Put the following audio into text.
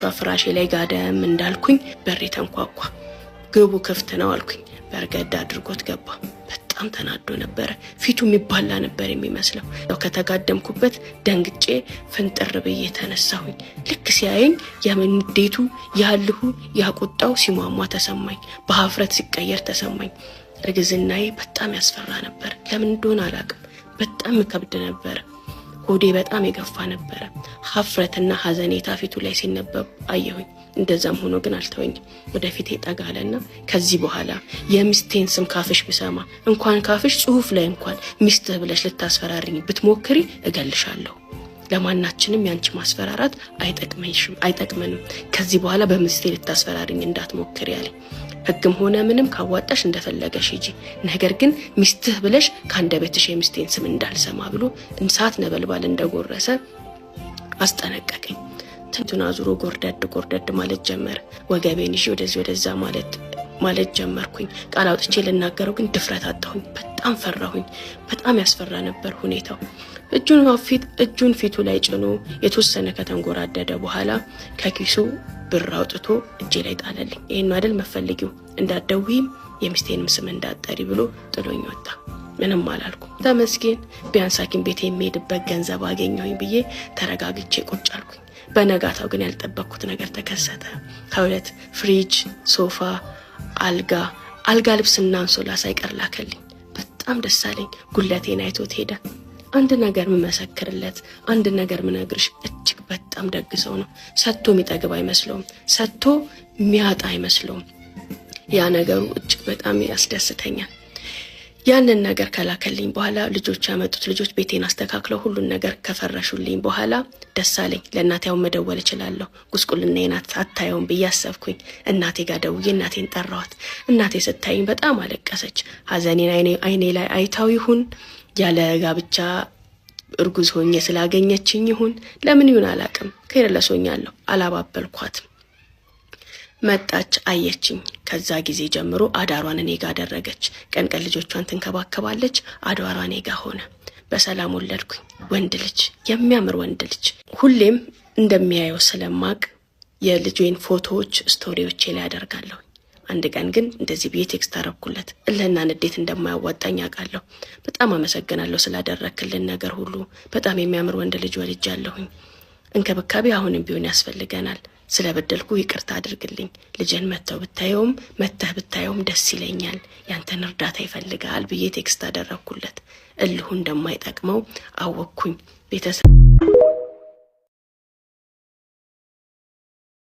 ፍራሼ ላይ ጋደም እንዳልኩኝ በሬ ተንኳኳ። ግቡ ክፍት ነው አልኩኝ። በርገድ አድርጎት ገባ። በጣም ተናዶ ነበር። ፊቱ የሚባላ ነበር የሚመስለው። ከተጋደምኩበት ደንግጬ ፍንጥር ብዬ ተነሳሁኝ። ልክ ሲያየኝ የምንዴቱ ያልሁ ያቁጣው ሲሟሟ ተሰማኝ። በሀፍረት ሲቀየር ተሰማኝ። እርግዝናዬ በጣም ያስፈራ ነበር። ለምን እንደሆነ አላውቅም። በጣም ከብድ ነበር። ሆዴ በጣም የገፋ ነበር። ሀፍረትና ሐዘኔታ ፊቱ ላይ ሲነበብ አየሁኝ። እንደዛም ሆኖ ግን አልተወኝም። ወደፊት ጠጋለና ከዚህ በኋላ የሚስቴን ስም ካፍሽ ብሰማ እንኳን ካፍሽ ጽሁፍ ላይ እንኳን ሚስትህ ብለሽ ልታስፈራሪኝ ብትሞክሪ እገልሻለሁ። ለማናችንም ያንቺ ማስፈራራት አይጠቅመንም። ከዚህ በኋላ በሚስቴ ልታስፈራሪኝ እንዳትሞክሪ አለኝ። ህግም ሆነ ምንም ካዋጣሽ እንደፈለገሽ ሂጂ፣ ነገር ግን ሚስትህ ብለሽ ካንደበትሽ የሚስቴን ስም እንዳልሰማ ብሎ እንሳት ነበልባል እንደጎረሰ አስጠነቀቀኝ። ትንቱን አዙሮ ጎርደድ ማለት ጀመረ። ወገቤን ይዤ ወደዛ ማለት ጀመርኩኝ። ቃል አውጥቼ ልናገረው ግን ድፍረት አጣሁኝ። በጣም ፈራሁኝ። በጣም ያስፈራ ነበር ሁኔታው። እጁን ፊቱ ላይ ጭኖ የተወሰነ ከተንጎራደደ በኋላ ከኪሱ ብር አውጥቶ እጄ ላይ ጣለልኝ። ይሄን አይደል መፈልጊው፣ እንዳትደውይም የሚስቴንም ስም እንዳትጠሪ ብሎ ጥሎኝ ወጣ። ምንም አላልኩም። ተመስገን ቢያንስ ሐኪም ቤት የሚሄድበት ገንዘብ አገኘሁኝ ብዬ ተረጋግቼ ቁጭ አልኩኝ። በነጋታው ግን ያልጠበቅኩት ነገር ተከሰተ። ከሁለት ፍሪጅ፣ ሶፋ፣ አልጋ ልብስና አንሶላ ሳይቀር ላከልኝ። በጣም ደስ አለኝ። ጉለቴን አይቶት ሄደ። አንድ ነገር መመሰክርለት፣ አንድ ነገር ምነግርሽ እጅግ በጣም ደግ ሰው ነው። ሰጥቶ የሚጠግብ አይመስለውም፣ ሰጥቶ የሚያጣ አይመስለውም። ያ ነገሩ እጅግ በጣም ያስደስተኛል። ያንን ነገር ከላከልኝ በኋላ ልጆች ያመጡት ልጆች ቤቴን አስተካክለው ሁሉን ነገር ከፈረሹልኝ በኋላ ደስ አለኝ። ለእናቴው መደወል እችላለሁ፣ ጉስቁልናዬን አታየውም ብዬ አሰብኩኝ። እናቴ ጋር ደውዬ እናቴን ጠራኋት። እናቴ ስታይኝ በጣም አለቀሰች። ሐዘኔን አይኔ ላይ አይታው ይሁን ያለ ጋብቻ እርጉዝ ሆኜ ስላገኘችኝ ይሁን ለምን ይሁን አላውቅም፣ ከይረለሶኛለሁ። አላባበልኳትም። መጣች፣ አየችኝ። ከዛ ጊዜ ጀምሮ አዳሯን እኔ ጋር አደረገች። ቀን ልጆቿን ትንከባከባለች። አዳሯ እኔ ጋር ሆነ። በሰላም ወለድኩኝ። ወንድ ልጅ፣ የሚያምር ወንድ ልጅ። ሁሌም እንደሚያየው ስለማቅ የልጄን ፎቶዎች ስቶሪዎቼ ላይ አደርጋለሁ። አንድ ቀን ግን እንደዚህ ብዬ ቴክስት አረኩለት። እለና ንዴት እንደማያዋጣኝ አውቃለሁ። በጣም አመሰግናለሁ ስላደረክልን ነገር ሁሉ። በጣም የሚያምር ወንድ ልጅ ወልጃለሁኝ። እንክብካቤ አሁንም ቢሆን ያስፈልገናል። ስለበደልኩ ይቅርታ አድርግልኝ። ልጅን መተህ ብታየውም ደስ ይለኛል። ያንተን እርዳታ ይፈልጋል ብዬ ቴክስት አደረኩለት። እልሁ እንደማይጠቅመው አወቅኩኝ። ቤተሰብ